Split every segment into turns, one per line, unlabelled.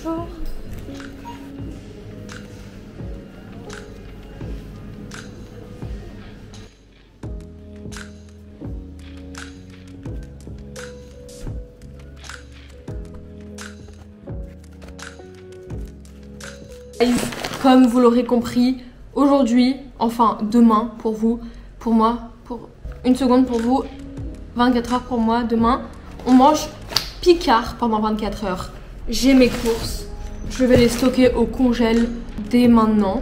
genre. Comme vous l'aurez compris, aujourd'hui, enfin demain pour vous, pour moi, pour une seconde pour vous, 24 heures pour moi, demain, on mange Picard pendant 24 heures. J'ai mes courses, je vais les stocker au congèle dès maintenant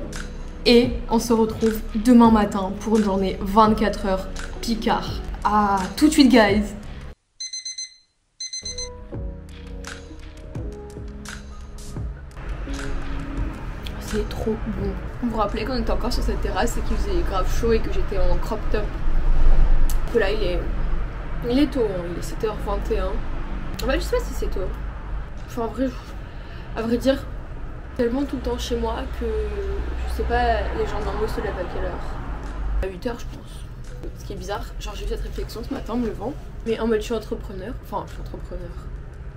et on se retrouve demain matin pour une journée 24 heures Picard. Ah, tout de suite guys. C'est trop bon. Vous vous rappelez qu'on était encore sur cette terrasse et qu'il faisait grave chaud et que j'étais en crop top. Que là il est tôt, hein. Il est 7h21. En fait je sais pas si c'est tôt. Enfin en vrai, à vrai dire, tellement tout le temps chez moi que je sais pas les gens normaux se lèvent à quelle heure. À 8h je pense. Ce qui est bizarre, genre j'ai eu cette réflexion ce matin en me levant. Mais en mode je suis entrepreneur. Enfin je suis entrepreneur.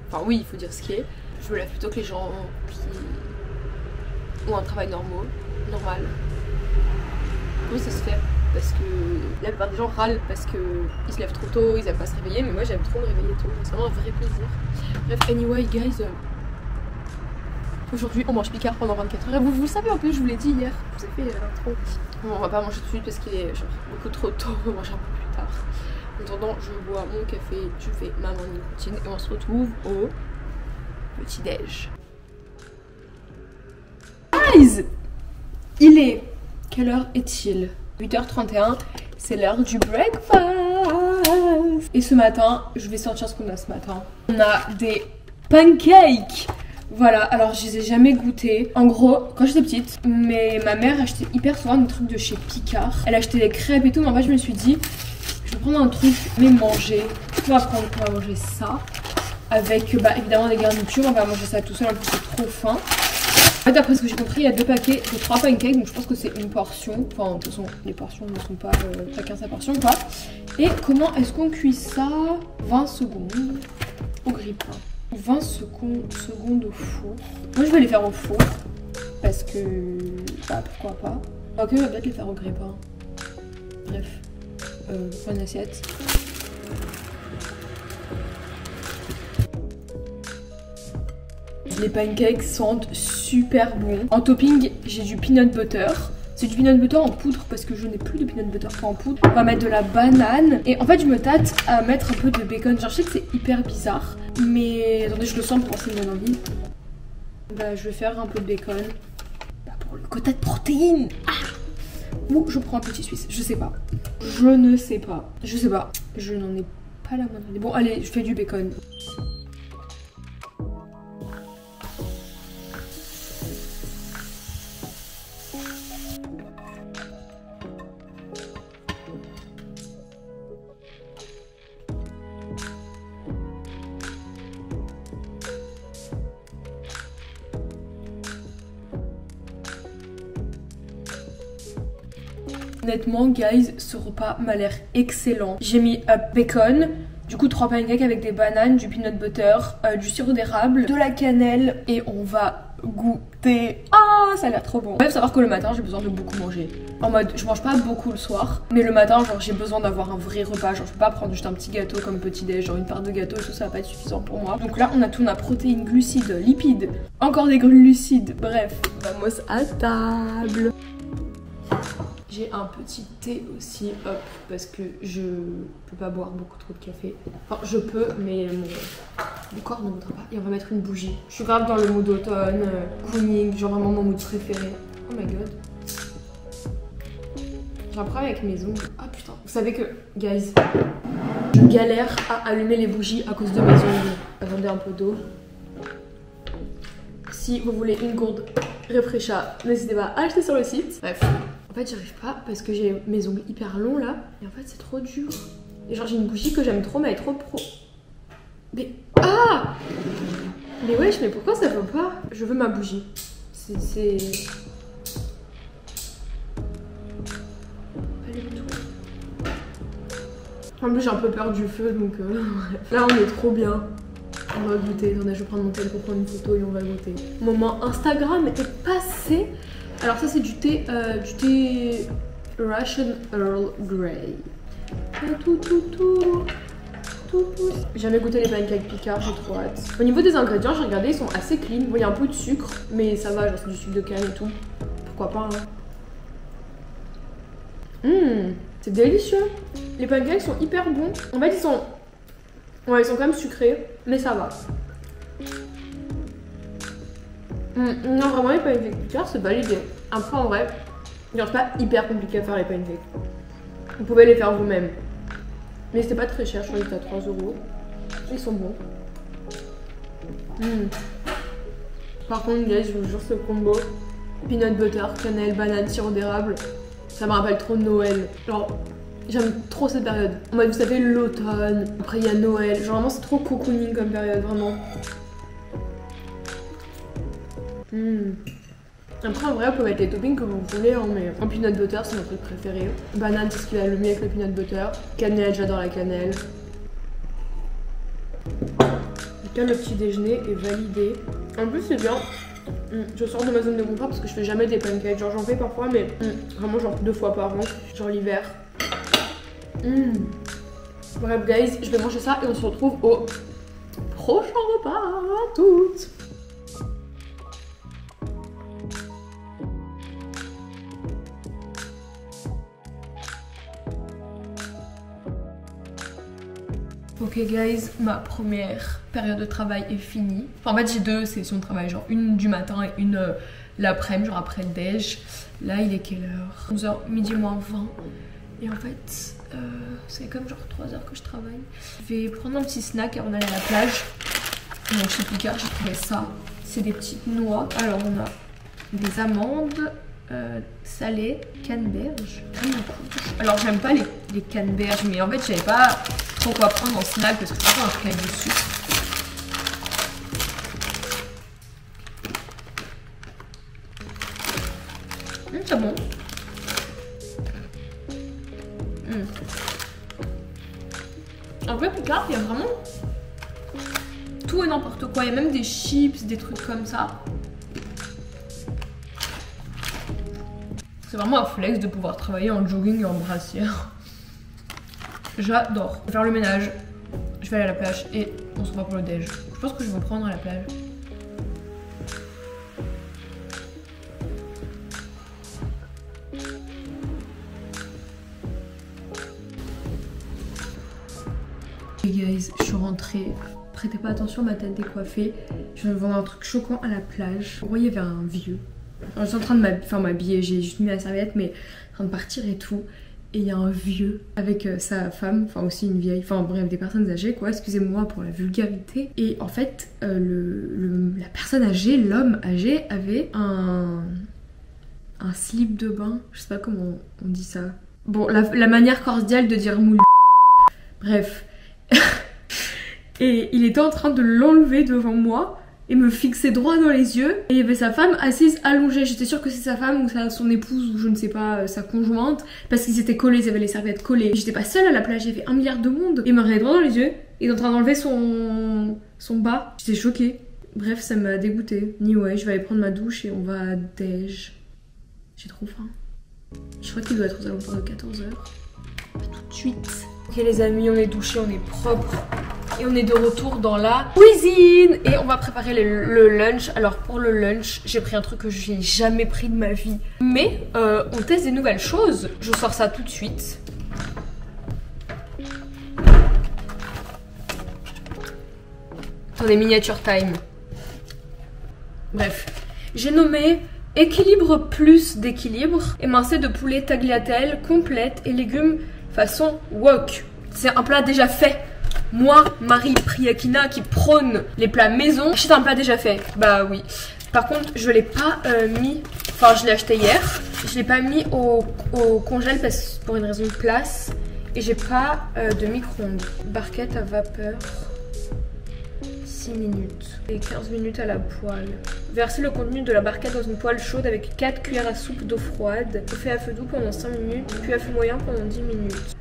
Enfin oui il faut dire ce qui est. Je me lève plutôt que les gens qui ont un travail normal. Comment ça se fait? Parce que la plupart des gens râlent parce qu'ils se lèvent trop tôt, ils aiment pas se réveiller, mais moi j'aime trop me réveiller tôt, c'est vraiment un vrai plaisir. Bref, anyway guys, aujourd'hui on mange Picard pendant 24 heures, et vous le savez en plus, je vous l'ai dit hier, je vous ai fait l'intro. Bon, on va pas manger tout de suite parce qu'il est genre beaucoup trop tôt, on va manger un peu plus tard. En attendant, je bois mon café, je fais ma morning routine et on se retrouve au petit déj. Guys, il est... Quelle heure est-il? 8h31, c'est l'heure du breakfast. Et ce matin, je vais sortir ce qu'on a ce matin. On a des pancakes. Voilà, alors je les ai jamais goûtés. En gros, quand j'étais petite, ma mère achetait hyper souvent des trucs de chez Picard. Elle achetait des crêpes et tout, mais en fait je me suis dit, je vais prendre un truc, mais manger. On va manger ça. Avec évidemment des garnitures, on va manger ça tout seul, en plus c'est trop fin. En fait, d'après ce que j'ai compris, il y a 3 pancakes, donc je pense que c'est une portion. Enfin, de toute façon, les portions ne sont pas chacun sa portion, quoi. Et comment est-ce qu'on cuit ça? 20 secondes au grille-pain. 20 secondes au four. Moi, je vais les faire au four, parce que... bah, pourquoi pas. Ok, on va peut-être les faire au grille-pain. Bref, prends une assiette. Les pancakes sentent super bon. En topping, j'ai du peanut butter. C'est du peanut butter en poudre parce que je n'ai plus de peanut butter en poudre. On va mettre de la banane. Et en fait, je me tâte à mettre un peu de bacon. Genre, je sais que c'est hyper bizarre. Mais attendez, je le sens pour penser une envie. Bah, je vais faire un peu de bacon. Bah, pour le quota de protéines. Ah, ou je prends un petit suisse. Je sais pas. Je ne sais pas. Je sais pas. Je n'en ai pas la moindre idée. Bon, allez, je fais du bacon. Honnêtement, guys, ce repas m'a l'air excellent. J'ai mis bacon, du coup 3 pancakes avec des bananes, du peanut butter, du sirop d'érable, de la cannelle et on va goûter. Ah, ça a l'air trop bon. Il faut savoir que le matin, j'ai besoin de beaucoup manger. En mode, je mange pas beaucoup le soir, mais le matin, genre, j'ai besoin d'avoir un vrai repas. Genre, je peux pas prendre juste un petit gâteau comme petit déj, genre une part de gâteau et tout, ça va pas être suffisant pour moi. Donc là, on a tout, on a protéines, glucides, lipides, encore des glucides. Bref, vamos à table. J'ai un petit thé aussi, hop, parce que je peux pas boire beaucoup trop de café. Enfin, je peux, mais mon corps ne voudra pas. Et on va mettre une bougie. Je suis grave dans le mood automne, cooling, genre vraiment mon mood préféré. Oh my god. J'ai un problème avec mes ongles. Ah putain. Vous savez que, guys, je galère à allumer les bougies à cause de mes ongles. Attendez un peu d'eau. Si vous voulez une gourde Refresha, n'hésitez pas à acheter sur le site. Bref. En fait, j'arrive pas parce que j'ai mes ongles hyper longs là. Et en fait, c'est trop dur. Et genre, j'ai une bougie que j'aime trop, mais elle est trop pro. Mais. Ah! Mais wesh, mais pourquoi ça veut pas? Je veux ma bougie. C'est. Pas du tout. En plus, j'ai un peu peur du feu donc. Bref. Là, on est trop bien. On va goûter. Attendez, je vais prendre mon téléphone pour prendre une photo et on va goûter. Moment Instagram est passé. Alors ça c'est du thé Russian Earl Grey. J'ai jamais goûté les pancakes Picard, j'ai trop hâte. Au niveau des ingrédients, j'ai regardé, ils sont assez clean. Bon, il y a un peu de sucre, mais ça va, genre c'est du sucre de canne et tout. Pourquoi pas, hein. C'est délicieux. Les pancakes sont hyper bons. En fait, ils sont quand même sucrés, mais ça va. Non, vraiment, les pancakes Picard, c'est validé. Après, en vrai, c'est pas hyper compliqué à faire les pancakes. Vous pouvez les faire vous-même. Mais c'était pas très cher, je crois que c'était à 3 €. Ils sont bons. Par contre, guys, je vous jure, ce combo peanut butter, cannelle, banane, sirop d'érable, ça me rappelle trop Noël. Genre, j'aime trop cette période. En mode, vous savez, l'automne, après il y a Noël. Genre, vraiment, c'est trop cocooning comme période, vraiment. Après, en vrai, vous pouvez mettre les toppings que vous voulez, hein, mais en peanut butter, c'est mon truc préféré. Banane, c'est ce qu'il a le mieux avec le peanut butter. Cannelle, j'adore la cannelle. Le petit déjeuner est validé. En plus, c'est bien. Je sors de ma zone de confort parce que je fais jamais des pancakes. Genre, j'en fais parfois, mais vraiment, genre 2 fois par an. Genre l'hiver. Bref, guys, je vais manger ça et on se retrouve au prochain repas. À toutes. Ok guys, ma première période de travail est finie. Enfin, en fait j'ai 2 sessions de travail, genre une du matin et une l'après-midi, genre après le déj. Là il est quelle heure? 11h, midi moins 20. Et en fait, c'est comme genre 3 heures que je travaille. Je vais prendre un petit snack avant d'aller à la plage. Donc chez Picard, j'ai trouvé ça. C'est des petites noix. Alors on a des amandes salées, canneberge. Alors j'aime pas les canneberges, mais en fait j'avais pas trop quoi prendre en snack parce que je prends un truc avec du sucre. C'est bon. En vrai, Picard, il y a vraiment tout et n'importe quoi. Il y a même des chips, des trucs comme ça. C'est vraiment un flex de pouvoir travailler en jogging et en brassière. J'adore. Je vais faire le ménage. Je vais aller à la plage et on se revoit pour le déj. Je pense que je vais me prendre à la plage. Hey guys, je suis rentrée. Prêtez pas attention, ma tête décoiffée. Je viens de voir un truc choquant à la plage. Vous voyez, il y avait un vieux. Alors, je suis en train de m'habiller, j'ai juste mis la serviette, mais en train de partir et tout. Et il y a un vieux avec sa femme, enfin aussi une vieille, enfin bref, des personnes âgées quoi, excusez-moi pour la vulgarité. Et en fait, la personne âgée, l'homme âgé, avait un slip de bain, je sais pas comment on dit ça. Bon, la manière cordiale de dire moule. Bref. Et il était en train de l'enlever devant moi et me fixer droit dans les yeux. Et il y avait sa femme assise allongée. J'étais sûre que c'est sa femme ou son épouse ou je ne sais pas, sa conjointe. Parce qu'ils étaient collés, ils avaient les serviettes collées. J'étais pas seule à la plage, il y avait 1 milliard de monde. Il me regardait droit dans les yeux. Il est en train d'enlever son bas. J'étais choquée. Bref, ça m'a dégoûtée. Anyway, je vais aller prendre ma douche et on va à déj. J'ai trop faim. Je crois qu'il doit être aux alentours de 14h. À tout de suite. Ok les amis, on est douché, on est propre. Et on est de retour dans la cuisine. Et on va préparer le lunch. Alors pour le lunch, j'ai pris un truc que je n'ai jamais pris de ma vie. Mais on teste des nouvelles choses. Je sors ça tout de suite. Attendez, miniature time. Bref, j'ai nommé équilibre plus d'équilibre. Émincé de poulet tagliatelle complète et légumes façon wok. C'est un plat déjà fait. Moi, Marie Priakina qui prône les plats maison, achète un plat déjà fait. Bah oui. Par contre, je l'ai pas mis. Enfin, je l'ai acheté hier. Je l'ai pas mis au congèle parce pour une raison de place. Et j'ai pas de micro-ondes. Barquette à vapeur. 6 minutes. Et 15 minutes à la poêle. Versez le contenu de la barquette dans une poêle chaude avec 4 cuillères à soupe d'eau froide. Fait à feu doux pendant 5 minutes, puis à feu moyen pendant 10 minutes.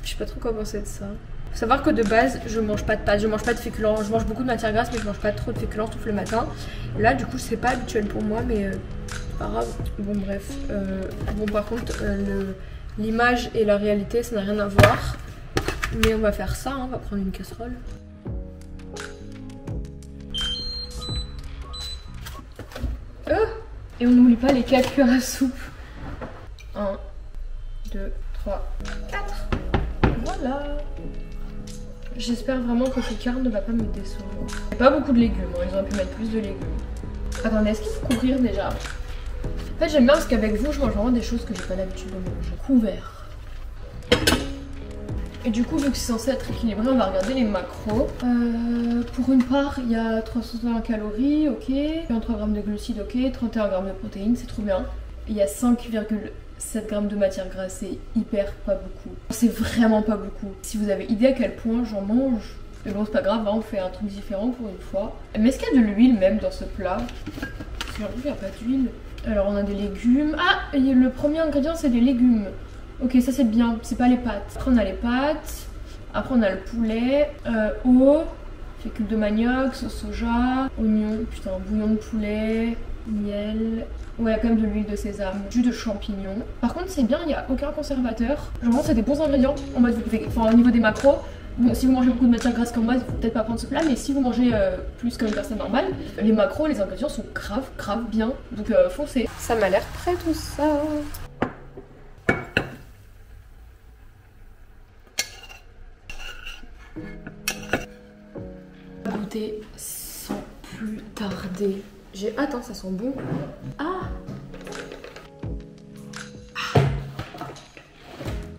Je sais pas trop quoi penser de ça. Faut savoir que de base, je mange pas de pâtes, je mange pas de féculents. Je mange beaucoup de matière grasse, mais je mange pas trop de féculents, sauf le matin. Et là, du coup, c'est pas habituel pour moi, mais c'est pas grave. Bon, bref. Bon, par contre, l'image et la réalité, ça n'a rien à voir. Mais on va faire ça, hein, on va prendre une casserole. Et on n'oublie pas les 4 cuillères à soupe. 1, 2, 3, 4. Voilà. J'espère vraiment que ce quart ne va pas me décevoir. Il n'y a pas beaucoup de légumes, hein. Ils auraient pu mettre plus de légumes. Attendez, est-ce qu'il faut couvrir déjà? En fait, j'aime bien parce qu'avec vous, je mange vraiment des choses que j'ai pas l'habitude de manger. Couvert. Et du coup, vu que c'est censé être équilibré, on va regarder les macros. Pour une part, il y a 320 calories, ok. 23 grammes de glucides, ok. 31 grammes de protéines, c'est trop bien. Il y a 5,7 grammes de matière grasse, c'est hyper pas beaucoup. C'est vraiment pas beaucoup. Si vous avez idée à quel point j'en mange, mais bon, c'est pas grave, hein, on fait un truc différent pour une fois. Mais est-ce qu'il y a de l'huile même dans ce plat? J'ai l'impression qu'il n'y a pas d'huile. Alors, on a des légumes. Ah, et le premier ingrédient, c'est des légumes. Ok, ça c'est bien, c'est pas les pâtes. Après on a les pâtes, après on a le poulet, eau, fécule de manioc, sauce soja, oignon, putain, bouillon de poulet, miel. Ouais, il y a quand même de l'huile de sésame, jus de champignons. Par contre c'est bien, il n'y a aucun conservateur. Genre c'est des bons ingrédients, en mode, enfin, au niveau des macros. Bon, si vous mangez beaucoup de matière grasse comme moi, il faut peut-être pas prendre ce plat, mais si vous mangez plus comme une personne normale, les macros, les ingrédients sont grave bien. Donc foncez. Ça m'a l'air prêt tout ça. Goûter sans plus tarder. J'ai hâte, hein, ça sent bon.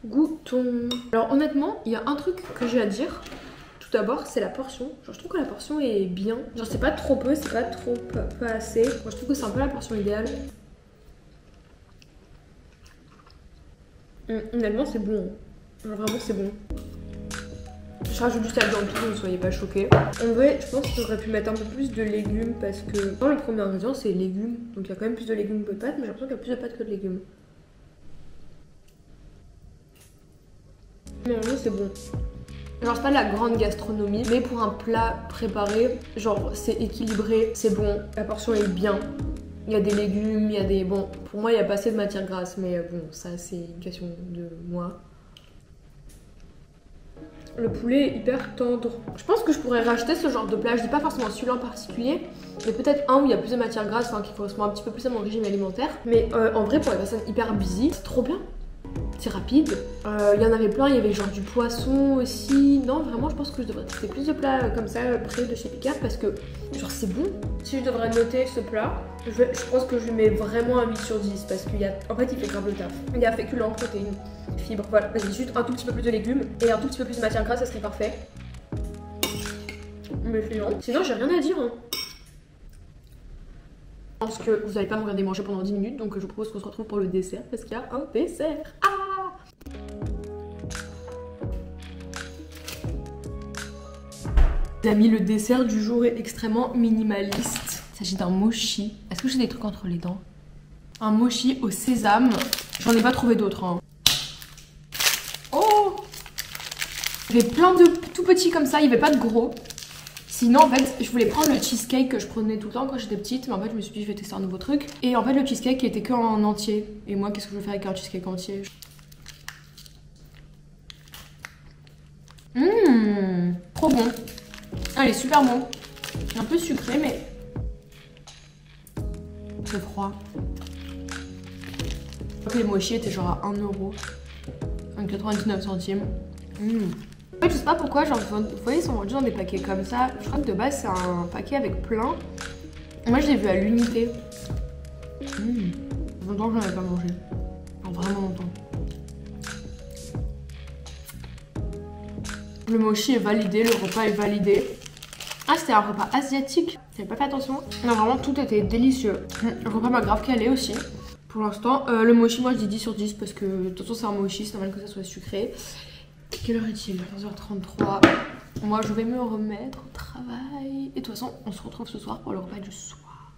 Goûtons. Alors honnêtement, il y a un truc que j'ai à dire. Tout d'abord, c'est la portion. Genre je trouve que la portion est bien. Genre c'est pas trop peu, c'est pas trop pas assez. Moi je trouve que c'est un peu la portion idéale. Honnêtement c'est bon. Genre vraiment c'est bon. Je rajoute du sel dans le tout, ne soyez pas choqués. En vrai, je pense que j'aurais pu mettre un peu plus de légumes parce que dans le premier ingrédient, c'est légumes. Donc il y a quand même plus de légumes que de pâtes, mais j'ai l'impression qu'il y a plus de pâtes que de légumes. Mais en vrai, c'est bon. Genre c'est pas de la grande gastronomie, mais pour un plat préparé, genre c'est équilibré, c'est bon, la portion est bien. Il y a des légumes, il y a des... Bon, pour moi il y a pas assez de matière grasse, mais bon, ça c'est une question de moi. Le poulet est hyper tendre. Je pense que je pourrais racheter ce genre de plat. Je dis pas forcément celui-là en particulier, mais peut-être un où il y a plus de matière grasse, enfin qui correspond un petit peu plus à mon régime alimentaire. Mais en vrai, pour les personnes hyper busy, c'est trop bien. C'est rapide. Il y en avait plein, il y avait genre du poisson aussi. Non, vraiment, je pense que je devrais tester plus de plats comme ça près de chez Picard parce que genre c'est bon. Si je devrais noter ce plat, je pense que je lui mets vraiment un 8 sur 10 parce qu'il y a... En fait, il fait grave le taf. Il y a féculents, protéines, fibres, voilà. Vas-y, juste un tout petit peu plus de légumes et un tout petit peu plus de matière grasse, ça serait parfait. Mais sinon, j'ai rien à dire. Hein. Je pense que vous n'allez pas me regarder manger pendant 10 minutes, donc je vous propose qu'on se retrouve pour le dessert parce qu'il y a un dessert. Les amis, le dessert du jour est extrêmement minimaliste. Il s'agit d'un mochi. Est-ce que j'ai des trucs entre les dents? Un mochi au sésame. J'en ai pas trouvé d'autres. Hein. Oh! Il y avait plein de tout petits comme ça, il n'y avait pas de gros. Sinon, en fait, je voulais prendre le cheesecake que je prenais tout le temps quand j'étais petite, mais en fait, je me suis dit, je vais tester un nouveau truc. Et en fait, le cheesecake était que en entier. Et moi, qu'est-ce que je vais faire avec un cheesecake entier? Trop bon. Ah, il est super bon. Un peu sucré, mais c'est froid. Les mochis étaient genre à 1 €, 99 centimes. En fait, je sais pas pourquoi, genre, vous voyez, ils sont vendus dans des paquets comme ça. Je crois que de base, c'est un paquet avec plein. Moi, je l'ai vu à l'unité. Longtemps que j'en avais pas mangé. Enfin, vraiment longtemps. Le mochi est validé, le repas est validé. Ah, c'était un repas asiatique. J'avais pas fait attention. Non, vraiment, tout était délicieux. Le repas m'a grave calé aussi. Pour l'instant, le mochi, moi, je dis 10 sur 10 parce que de toute façon, c'est un mochi, c'est normal que ça soit sucré. Quelle heure est-il? 15h33. Moi, je vais me remettre au travail. Et de toute façon, on se retrouve ce soir pour le repas du soir.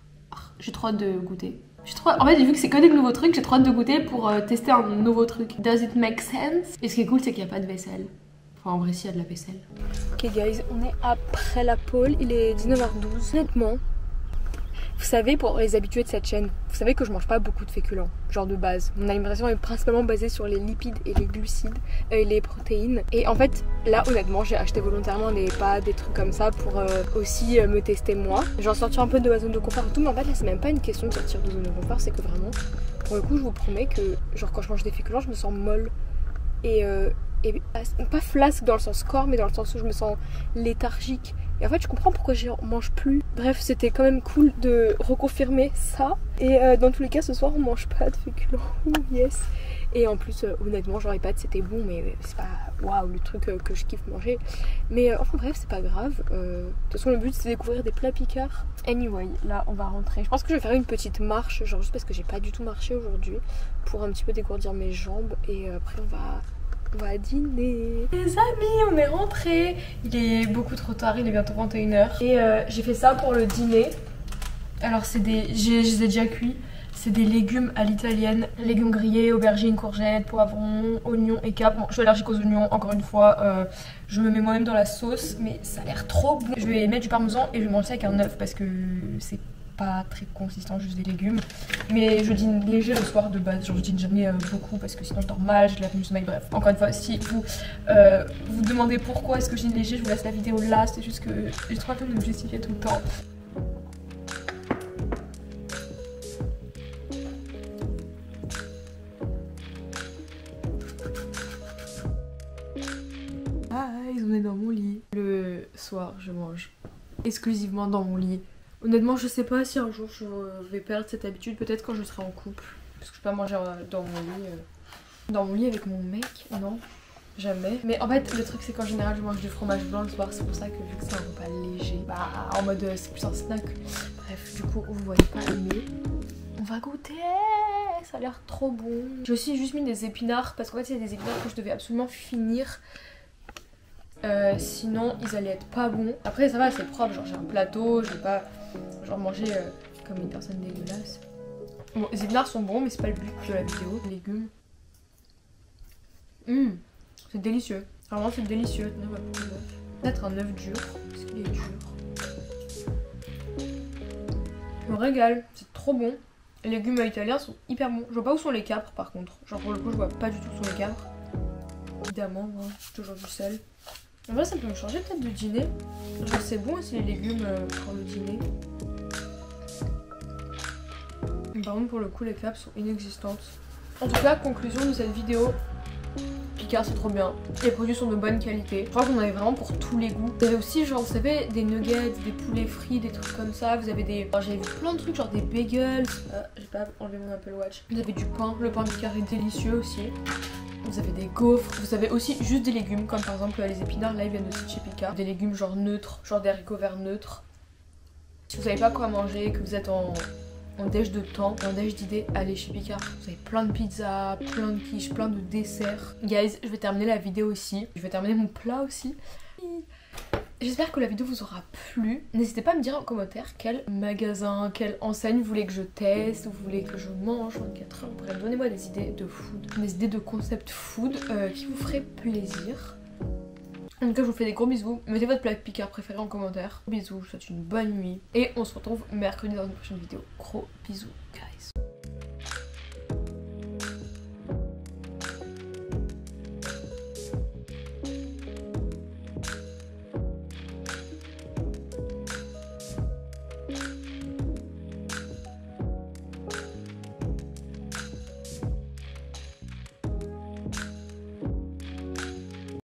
J'ai trop hâte de goûter. En fait, vu que c'est que des nouveaux trucs, j'ai trop hâte de goûter pour tester un nouveau truc. Does it make sense? Et ce qui est cool, c'est qu'il n'y a pas de vaisselle. Enfin en vrai s'il y a de la vaisselle. Ok guys, on est après la pole, il est 19h12. Honnêtement, vous savez, pour les habitués de cette chaîne, vous savez que je mange pas beaucoup de féculents, genre de base. Mon alimentation est principalement basée sur les lipides et les glucides et les protéines. Et en fait, là honnêtement, j'ai acheté volontairement des pâtes, des trucs comme ça pour aussi me tester moi. Genre sortir un peu de ma zone de confort et tout, mais en fait là c'est même pas une question de sortir de zone de confort, c'est que vraiment, pour le coup je vous promets que genre quand je mange des féculents, je me sens molle. Et pas flasque dans le sens corps, mais dans le sens où je me sens léthargique. Et en fait je comprends pourquoi je mange plus. Bref, c'était quand même cool de reconfirmer ça. Et dans tous les cas ce soir on mange pas de féculents. Yes. Et en plus honnêtement genre les pâtes c'était bon, mais c'est pas waouh le truc que je kiffe manger. Mais enfin bref c'est pas grave. De toute façon le but c'est de découvrir des plats picards. Anyway, là on va rentrer. Je pense que je vais faire une petite marche, genre juste parce que j'ai pas du tout marché aujourd'hui, pour un petit peu dégourdir mes jambes. Et après on va dîner. Les amis, on est rentrés. Il est beaucoup trop tard, il est bientôt 21h. Et j'ai fait ça pour le dîner. Alors c'est des... je les ai déjà cuits. C'est des légumes à l'italienne. Légumes grillés, aubergines, courgettes, poivrons, oignons et capres. Bon, je suis allergique aux oignons, encore une fois. Je me mets moi-même dans la sauce, mais ça a l'air trop bon. Je vais mettre du parmesan et je vais manger ça avec un œuf parce que c'est pas très consistant, juste des légumes. Mais je dîne léger le soir de base, genre je dîne jamais beaucoup parce que sinon je dors mal, je lève mon sommeil, bref. Encore une fois, si vous vous demandez pourquoi est-ce que je dîne léger, je vous laisse la vidéo là, c'est juste que j'ai trop peur de me justifier tout le temps. Guys, on est dans mon lit. Le soir, je mange exclusivement dans mon lit. Honnêtement, je sais pas si un jour je vais perdre cette habitude, peut-être quand je serai en couple. Parce que je peux pas manger dans mon lit avec mon mec, non, jamais. Mais en fait, le truc c'est qu'en général je mange du fromage blanc le soir, c'est pour ça que vu que c'est un repas léger, bah en mode c'est plus un snack. Bref, du coup, vous voyez pas aimer. On va goûter, ça a l'air trop bon. J'ai aussi juste mis des épinards, parce qu'en fait c'est des épinards que je devais absolument finir. Sinon ils allaient être pas bons. Après ça va, c'est propre, genre j'ai un plateau, je vais pas genre manger comme une personne dégueulasse. Bon, les épinards sont bons mais c'est pas le but de la vidéo. Les légumes. C'est délicieux. Vraiment c'est délicieux. Peut-être un œuf dur, parce qu'il est dur. Je me régale, c'est trop bon. Les légumes italiens sont hyper bons. Je vois pas où sont les capres par contre. Genre pour le coup je vois pas du tout où sont les capres. Évidemment, hein, toujours du sel. En vrai ça peut me changer peut-être de dîner. Genre c'est bon aussi les légumes pour le dîner. Par contre pour le coup les capres sont inexistantes. En tout cas conclusion de cette vidéo. Picard c'est trop bien. Les produits sont de bonne qualité. Je crois qu'on avait vraiment pour tous les goûts. Vous avez aussi genre vous savez des nuggets, des poulets frits, des trucs comme ça. Vous avez des... Alors, j'avais vu plein de trucs genre des bagels. J'ai pas enlevé mon Apple Watch. Vous avez du pain. Le pain Picard est délicieux aussi. Vous avez des gaufres, vous avez aussi juste des légumes comme par exemple les épinards, là ils viennent aussi de chez Picard. Des légumes genre neutres, genre des haricots verts neutres. Si vous savez pas quoi manger, que vous êtes en déj de temps, en déj d'idées, allez chez Picard. Vous avez plein de pizzas, plein de quiches, plein de desserts. Guys, je vais terminer la vidéo aussi. Je vais terminer mon plat aussi. J'espère que la vidéo vous aura plu. N'hésitez pas à me dire en commentaire quel magasin, quelle enseigne vous voulez que je teste, ou vous voulez que je mange 24 heures. Bref, donnez-moi des idées de food, des idées de concept food qui vous feraient plaisir. En tout cas, je vous fais des gros bisous. Mettez votre plat Picard préféré en commentaire. Bisous, je vous souhaite une bonne nuit. Et on se retrouve mercredi dans une prochaine vidéo. Gros bisous, guys.